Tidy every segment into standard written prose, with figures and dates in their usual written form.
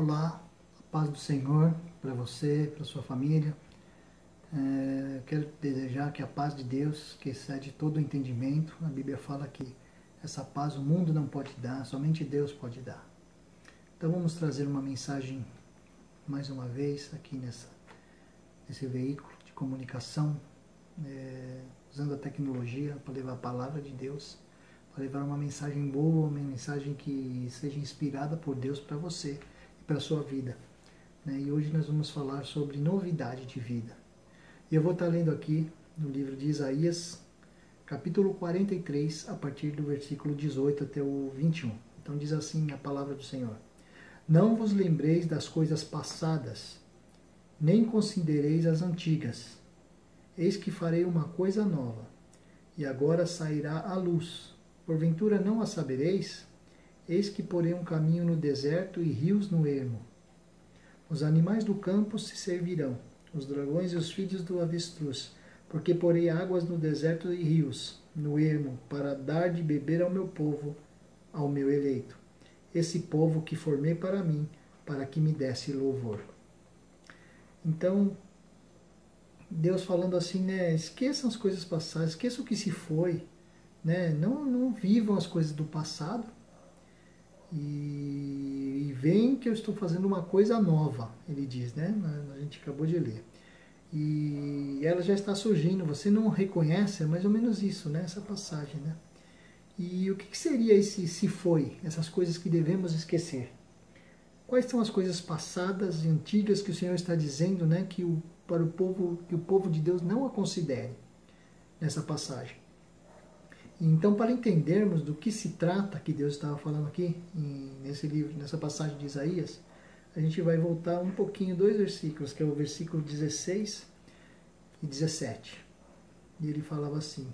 Olá, a paz do Senhor para você, para sua família. Quero desejar que a paz de Deus, que excede todo o entendimento, a Bíblia fala que essa paz o mundo não pode dar, somente Deus pode dar. Então vamos trazer uma mensagem mais uma vez aqui nesse veículo de comunicação, usando a tecnologia para levar a palavra de Deus, para levar uma mensagem boa, uma mensagem que seja inspirada por Deus para você e para a sua vida. E hoje nós vamos falar sobre novidade de vida. E eu vou estar lendo aqui no livro de Isaías, capítulo 43, a partir do versículo 18 até o 21. Então diz assim a palavra do Senhor: Não vos lembreis das coisas passadas, nem considereis as antigas. Eis que farei uma coisa nova, e agora sairá a luz. Porventura não a sabereis? Eis que porei um caminho no deserto e rios no ermo. Os animais do campo se servirão, os dragões e os filhos do avestruz, porque porei águas no deserto e rios, no ermo, para dar de beber ao meu povo, ao meu eleito, esse povo que formei para mim, para que me desse louvor. Então, Deus falando assim, esqueçam as coisas passadas, esqueçam o que se foi, não vivam as coisas do passado, e veem que eu estou fazendo uma coisa nova, ele diz, a gente acabou de ler. E ela já está surgindo, você não reconhece, é mais ou menos isso, essa passagem. E o que seria esse se foi, essas coisas que devemos esquecer? Quais são as coisas passadas e antigas que o Senhor está dizendo, para o povo, que o povo de Deus não a considere nessa passagem? Então, para entendermos do que se trata, que Deus estava falando aqui, nesse livro, nessa passagem de Isaías, a gente vai voltar um pouquinho, 2 versículos, que é o versículo 16 e 17. E ele falava assim,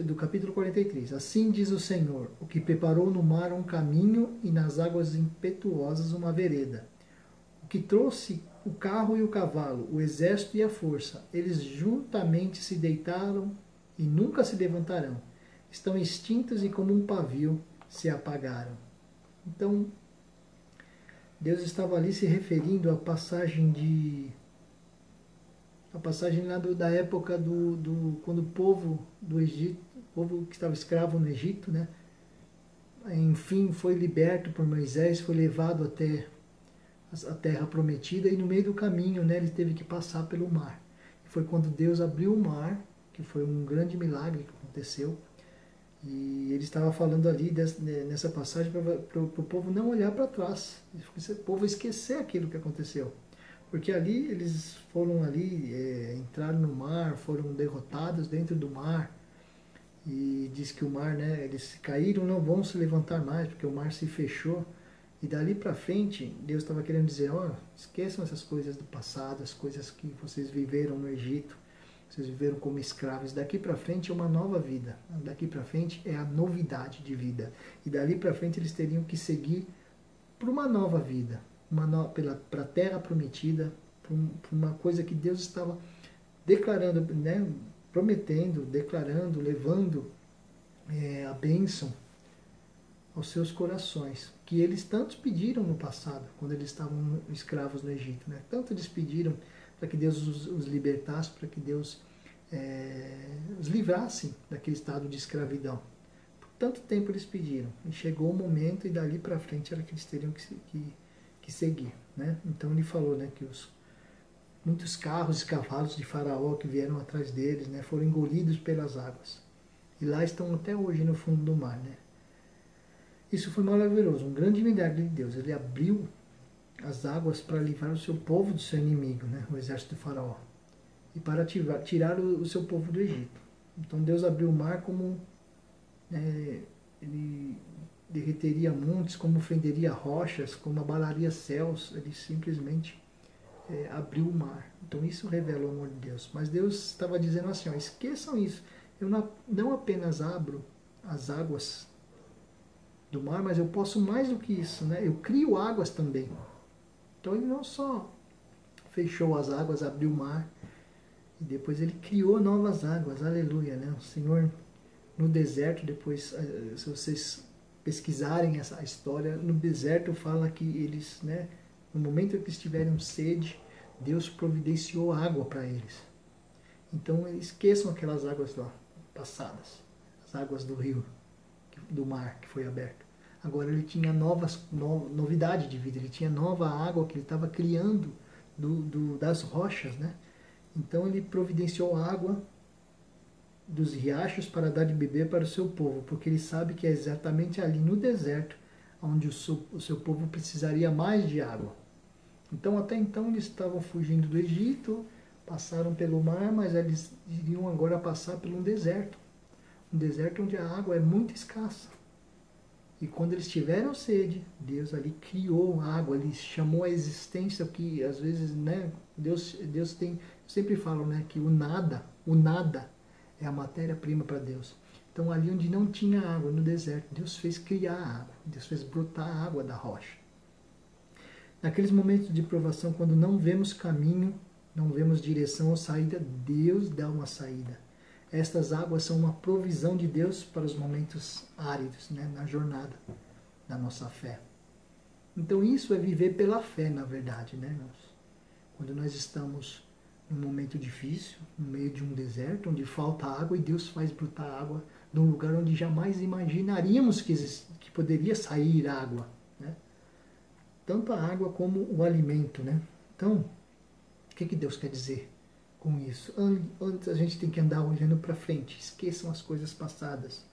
do capítulo 43, Assim diz o Senhor, o que preparou no mar um caminho e nas águas impetuosas uma vereda, o que trouxe o carro e o cavalo, o exército e a força, eles juntamente se deitaram e nunca se levantarão. Estão extintos e como um pavio se apagaram. Então, Deus estava ali se referindo à passagem lá da época quando o povo do Egito, o povo que estava escravo no Egito, enfim, foi liberto por Moisés, foi levado até a terra prometida, e no meio do caminho, ele teve que passar pelo mar. E foi quando Deus abriu o mar, que foi um grande milagre que aconteceu, e ele estava falando ali nessa passagem para o povo não olhar para trás, o povo esquecer aquilo que aconteceu, porque ali eles foram entraram no mar, foram derrotados dentro do mar, e diz que o mar, eles caíram, não vão se levantar mais, porque o mar se fechou. E dali para frente, Deus estava querendo dizer, esqueçam essas coisas do passado, as coisas que vocês viveram no Egito, vocês viveram como escravos. Daqui para frente é uma nova vida, daqui para frente é a novidade de vida. E dali para frente eles teriam que seguir para uma nova vida, para a terra prometida, para uma coisa que Deus estava declarando, prometendo, declarando, levando a bênção aos seus corações, que eles tantos pediram no passado, quando eles estavam escravos no Egito. Tanto eles pediram para que Deus os libertasse, para que Deus os livrasse daquele estado de escravidão. Por tanto tempo eles pediram, e chegou o momento, e dali para frente era que eles teriam que seguir. Então ele falou que muitos carros e cavalos de Faraó que vieram atrás deles foram engolidos pelas águas, e lá estão até hoje no fundo do mar. Isso foi maravilhoso, um grande milagre de Deus. Ele abriu as águas para livrar o seu povo do seu inimigo, o exército de Faraó, e para tirar o seu povo do Egito. Então Deus abriu o mar como ele derreteria montes, como fenderia rochas, como abalaria céus. Ele simplesmente abriu o mar. Então isso revela o amor de Deus. Mas Deus estava dizendo assim, esqueçam isso. Eu não apenas abro as águas do mar, mas eu posso mais do que isso, eu crio águas também. Então ele não só fechou as águas, abriu o mar, e depois ele criou novas águas, aleluia, O Senhor no deserto, depois, se vocês pesquisarem essa história, no deserto fala que eles, né, no momento que eles tiveram sede, Deus providenciou água para eles. Então esqueçam aquelas águas lá passadas, as águas do rio, do mar que foi aberto. Agora ele tinha novidade de vida, ele tinha nova água que ele estava criando das rochas, né? Então ele providenciou água dos riachos para dar de beber para o seu povo, porque ele sabe que é exatamente ali no deserto onde o seu povo precisaria mais de água. Então até então eles estavam fugindo do Egito, passaram pelo mar, mas eles iriam agora passar por um deserto onde a água é muito escassa. E quando eles tiveram sede, Deus ali criou água, ele chamou a existência que às vezes, né, Deus tem, eu sempre falo, né, que o nada é a matéria-prima para Deus. Então ali onde não tinha água, no deserto, Deus fez criar água, Deus fez brotar a água da rocha. Naqueles momentos de provação, quando não vemos caminho, não vemos direção ou saída, Deus dá uma saída. Estas águas são uma provisão de Deus para os momentos áridos, né, na jornada da nossa fé. Então isso é viver pela fé, na verdade, né, irmãos? Quando nós estamos num momento difícil, no meio de um deserto, onde falta água e Deus faz brotar água de um lugar onde jamais imaginaríamos que poderia sair água, né? Tanto a água como o alimento, né? Então, o que Deus quer dizer com isso? Antes a gente tem que andar olhando para frente, esqueçam as coisas passadas,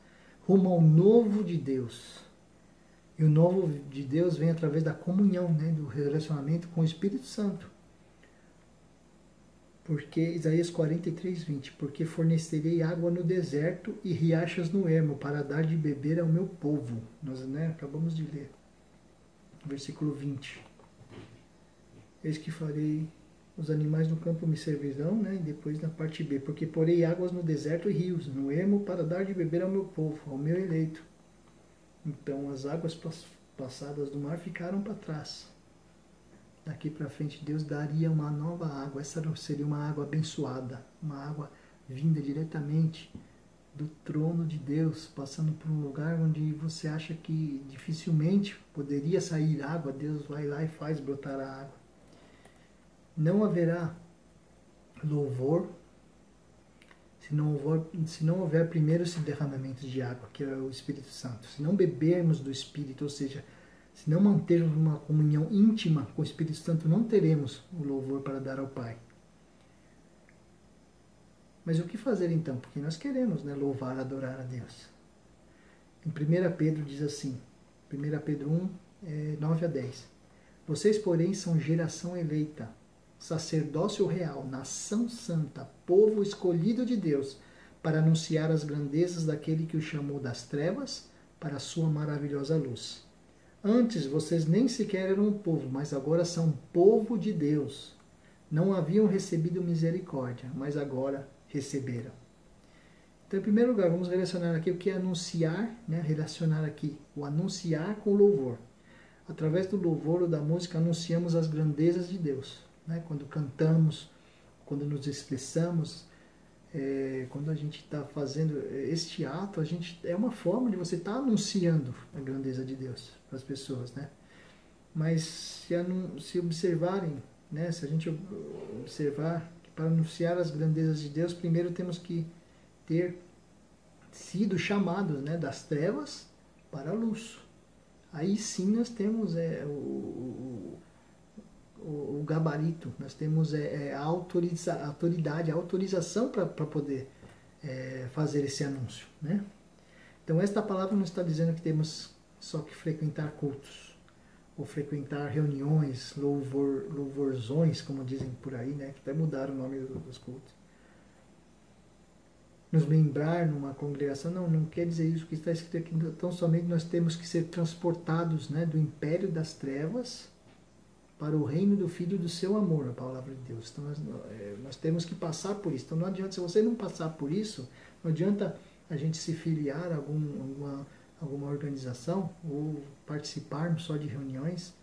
rumo ao novo de Deus. E o novo de Deus vem através da comunhão, né, do relacionamento com o Espírito Santo. Porque Isaías 43:20, porque fornecerei água no deserto e riachos no ermo para dar de beber ao meu povo. Nós, né, acabamos de ler. Versículo 20. Eis que farei os animais no campo me servirão, né? E depois na parte B, porque porei águas no deserto e rios, no ermo, para dar de beber ao meu povo, ao meu eleito. Então as águas passadas do mar ficaram para trás. Daqui para frente Deus daria uma nova água. Essa seria uma água abençoada, uma água vinda diretamente do trono de Deus, passando por um lugar onde você acha que dificilmente poderia sair água. Deus vai lá e faz brotar a água. Não haverá louvor se não houver primeiro esse derramamento de água, que é o Espírito Santo. Se não bebermos do Espírito, ou seja, se não mantermos uma comunhão íntima com o Espírito Santo, não teremos o louvor para dar ao Pai. Mas o que fazer então? Porque nós queremos, né, louvar, adorar a Deus. Em 1 Pedro diz assim, 1 Pedro 1, 9-10. Vocês, porém, são geração eleita, sacerdócio real, nação santa, povo escolhido de Deus, para anunciar as grandezas daquele que o chamou das trevas para a sua maravilhosa luz. Antes vocês nem sequer eram um povo, mas agora são povo de Deus. Não haviam recebido misericórdia, mas agora receberam. Então, em primeiro lugar, vamos relacionar aqui o que é anunciar, né? Relacionar aqui o anunciar com o louvor. Através do louvor ou da música, anunciamos as grandezas de Deus. Né? Quando cantamos, quando nos expressamos, quando a gente está fazendo este ato, é uma forma de você estar anunciando a grandeza de Deus para as pessoas, né? Mas se observarem, né? Se a gente observar que para anunciar as grandezas de Deus, primeiro temos que ter sido chamados, né, das trevas para a luz. Aí sim nós temos o gabarito, nós temos a autoridade, a autorização para poder fazer esse anúncio, né? Então esta palavra não está dizendo que temos só que frequentar cultos, ou frequentar reuniões, louvorzões, como dizem por aí, né? Que até mudaram o nome dos cultos. Nos membrar numa congregação, não quer dizer isso que está escrito aqui, tão somente nós temos que ser transportados, né, do império das trevas para o reino do Filho do seu amor, a palavra de Deus. Então nós temos que passar por isso. Então não adianta, se você não passar por isso, não adianta a gente se filiar a alguma organização ou participarmos só de reuniões.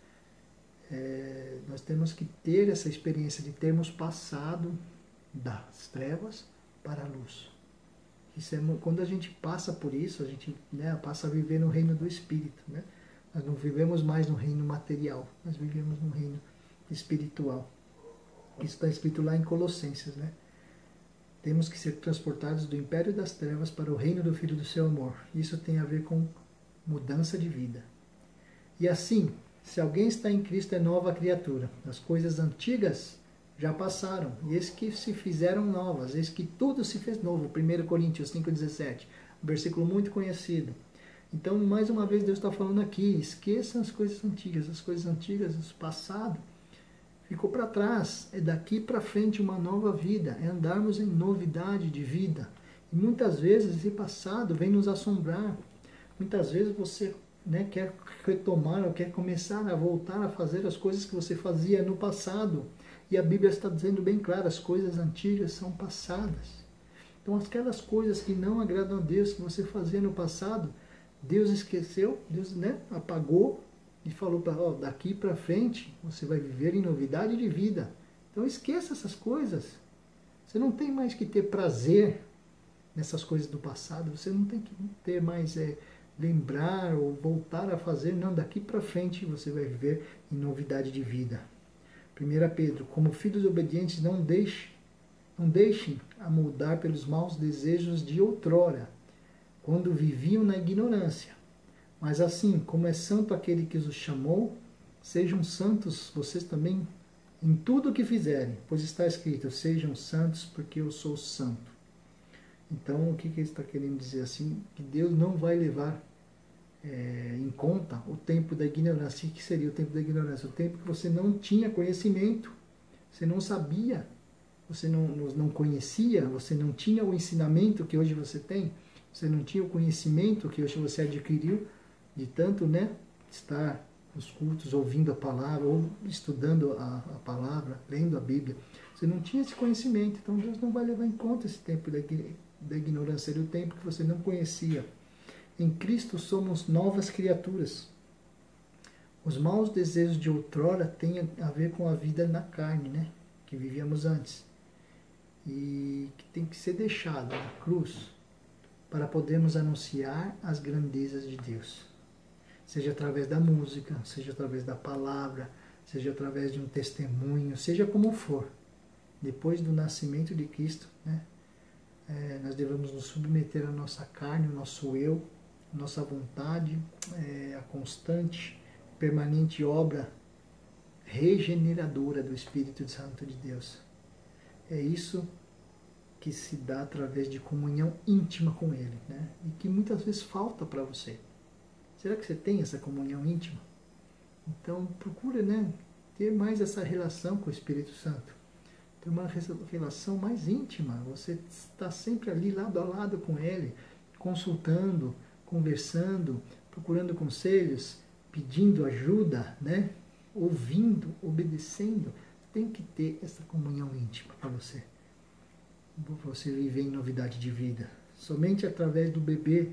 Nós temos que ter essa experiência de termos passado das trevas para a luz. Isso é, quando a gente passa por isso, a gente, né, passa a viver no reino do Espírito, né? Nós não vivemos mais no reino material, nós vivemos no reino espiritual. Isso está escrito lá em Colossenses, né? Temos que ser transportados do império das trevas para o reino do Filho do seu amor. Isso tem a ver com mudança de vida. E assim, se alguém está em Cristo, é nova criatura. As coisas antigas já passaram, e eis que se fizeram novas, eis que tudo se fez novo. 1 Coríntios 5,17, um versículo muito conhecido. Então, mais uma vez, Deus está falando aqui, esqueçam as coisas antigas, o passado ficou para trás, é daqui para frente uma nova vida, é andarmos em novidade de vida. E muitas vezes esse passado vem nos assombrar, muitas vezes você, né, quer retomar ou quer começar a voltar a fazer as coisas que você fazia no passado. E a Bíblia está dizendo bem claro, as coisas antigas são passadas. Então aquelas coisas que não agradam a Deus, que você fazia no passado, Deus esqueceu, Deus, né, apagou e falou para, daqui para frente você vai viver em novidade de vida. Então esqueça essas coisas. Você não tem mais que ter prazer nessas coisas do passado, você não tem que ter mais lembrar ou voltar a fazer, não, daqui para frente você vai viver em novidade de vida. 1 Pedro, como filhos obedientes, não deixem a moldar pelos maus desejos de outrora, quando viviam na ignorância. Mas assim, como é santo aquele que os chamou, sejam santos vocês também em tudo o que fizerem, pois está escrito, sejam santos porque eu sou santo. Então, o que ele está querendo dizer assim? Que Deus não vai levar em conta o tempo da ignorância. O que seria o tempo da ignorância? O tempo que você não tinha conhecimento, você não sabia, você não conhecia, você não tinha o ensinamento que hoje você tem, você não tinha o conhecimento que hoje você adquiriu, de tanto, né, estar nos cultos, ouvindo a palavra, ou estudando a palavra, lendo a Bíblia. Você não tinha esse conhecimento, então Deus não vai levar em conta esse tempo da ignorância, seria o tempo que você não conhecia. Em Cristo somos novas criaturas. Os maus desejos de outrora têm a ver com a vida na carne, né, que vivíamos antes. E que tem que ser deixado na cruz para podermos anunciar as grandezas de Deus. Seja através da música, seja através da palavra, seja através de um testemunho, seja como for. Depois do nascimento de Cristo, né, nós devemos nos submeter à nossa carne, ao nosso eu, à nossa vontade, a constante, permanente obra regeneradora do Espírito Santo de Deus. É isso que se dá através de comunhão íntima com Ele, né? E que muitas vezes falta para você. Será que você tem essa comunhão íntima? Então procure, né, ter mais essa relação com o Espírito Santo. Ter uma relação mais íntima. Você está sempre ali lado a lado com Ele, consultando, conversando, procurando conselhos, pedindo ajuda, né? Ouvindo, obedecendo. Tem que ter essa comunhão íntima para você. Você viver em novidade de vida. Somente através do beber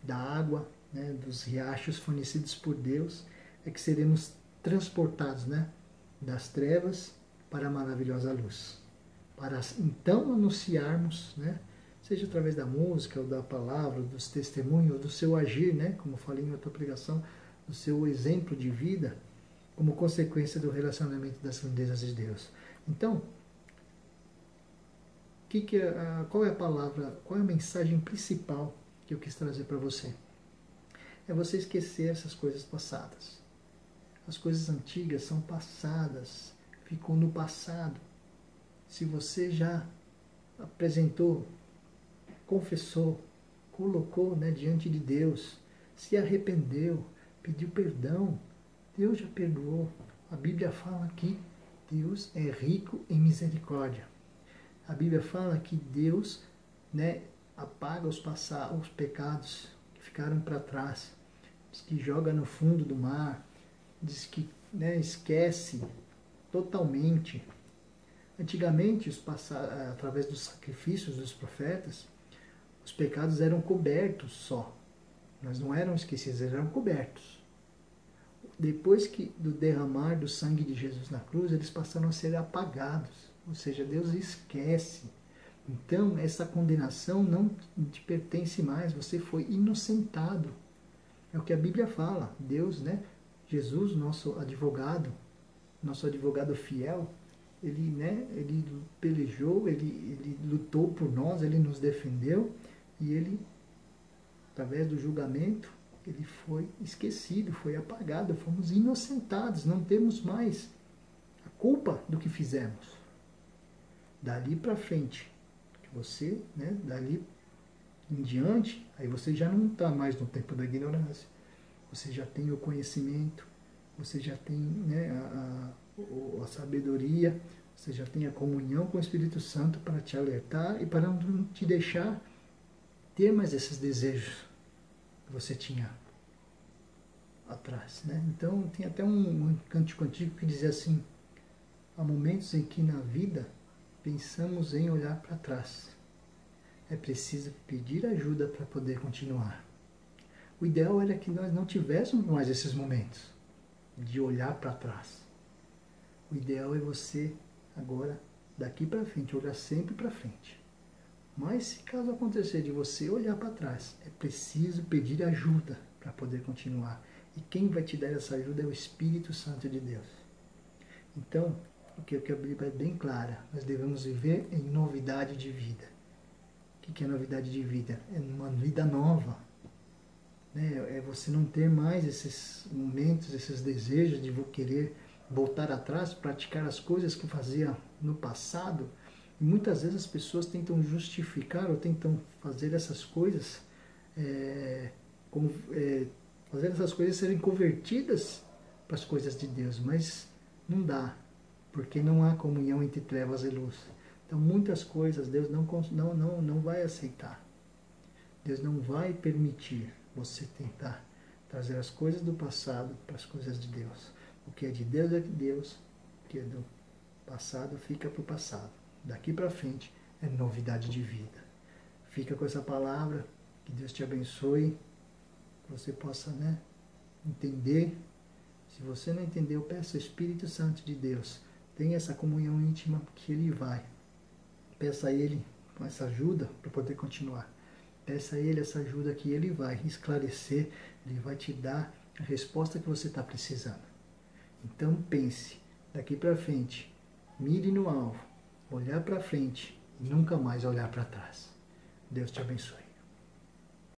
da água, né, dos riachos fornecidos por Deus, é que seremos transportados, né, das trevas para a maravilhosa luz. Para então anunciarmos, né, seja através da música, ou da palavra, ou dos testemunhos, ou do seu agir, né, como falei em outra pregação, do seu exemplo de vida, como consequência do relacionamento das grandezas de Deus. Então, qual é a palavra, qual é a mensagem principal que eu quis trazer para você? É você esquecer essas coisas passadas. As coisas antigas são passadas, ficou no passado. Se você já apresentou, confessou, colocou, né, diante de Deus, se arrependeu, pediu perdão, Deus já perdoou. A Bíblia fala que Deus é rico em misericórdia. A Bíblia fala que Deus, né, apaga os pecados que ficaram para trás. Diz que joga no fundo do mar. Diz que, né, esquece totalmente. Antigamente, através dos sacrifícios dos profetas, os pecados eram cobertos só. Mas não eram esquecidos, eram cobertos. Depois do derramar do sangue de Jesus na cruz, eles passaram a ser apagados. Ou seja, Deus esquece. Então, essa condenação não te pertence mais, você foi inocentado. É o que a Bíblia fala. Deus, né? Jesus, nosso advogado fiel, ele, né, ele pelejou, ele lutou por nós, ele nos defendeu e ele, através do julgamento, ele foi esquecido, foi apagado, fomos inocentados, não temos mais a culpa do que fizemos. Dali para frente, você, né, dali em diante, aí você já não está mais no tempo da ignorância. Você já tem o conhecimento, você já tem, né, a sabedoria, você já tem a comunhão com o Espírito Santo para te alertar e para não te deixar ter mais esses desejos que você tinha atrás, né? Então tem até um cântico antigo que dizia assim: há momentos em que na vida pensamos em olhar para trás. É preciso pedir ajuda para poder continuar. O ideal era que nós não tivéssemos mais esses momentos de olhar para trás. O ideal é você agora, daqui para frente, olhar sempre para frente. Mas se caso acontecer de você olhar para trás, é preciso pedir ajuda para poder continuar. E quem vai te dar essa ajuda é o Espírito Santo de Deus. Então, o que a Bíblia é bem clara, nós devemos viver em novidade de vida. O que é novidade de vida? É uma vida nova. É você não ter mais esses momentos, esses desejos de querer voltar atrás, praticar as coisas que fazia no passado. E muitas vezes as pessoas tentam justificar ou tentam fazer essas coisas, fazer essas coisas serem convertidas para as coisas de Deus, mas não dá, porque não há comunhão entre trevas e luz. Então muitas coisas Deus não vai aceitar. Deus não vai permitir você tentar trazer as coisas do passado para as coisas de Deus. O que é de Deus é de Deus, o que é do passado fica para o passado. Daqui para frente é novidade de vida. Fica com essa palavra, que Deus te abençoe, que você possa, né, entender. Se você não entendeu, peça ao Espírito Santo de Deus. Tenha essa comunhão íntima que Ele vai. Peça a Ele com essa ajuda para poder continuar. Peça a Ele essa ajuda que Ele vai esclarecer, Ele vai te dar a resposta que você está precisando. Então pense, daqui para frente, mire no alvo, olhar para frente e nunca mais olhar para trás. Deus te abençoe.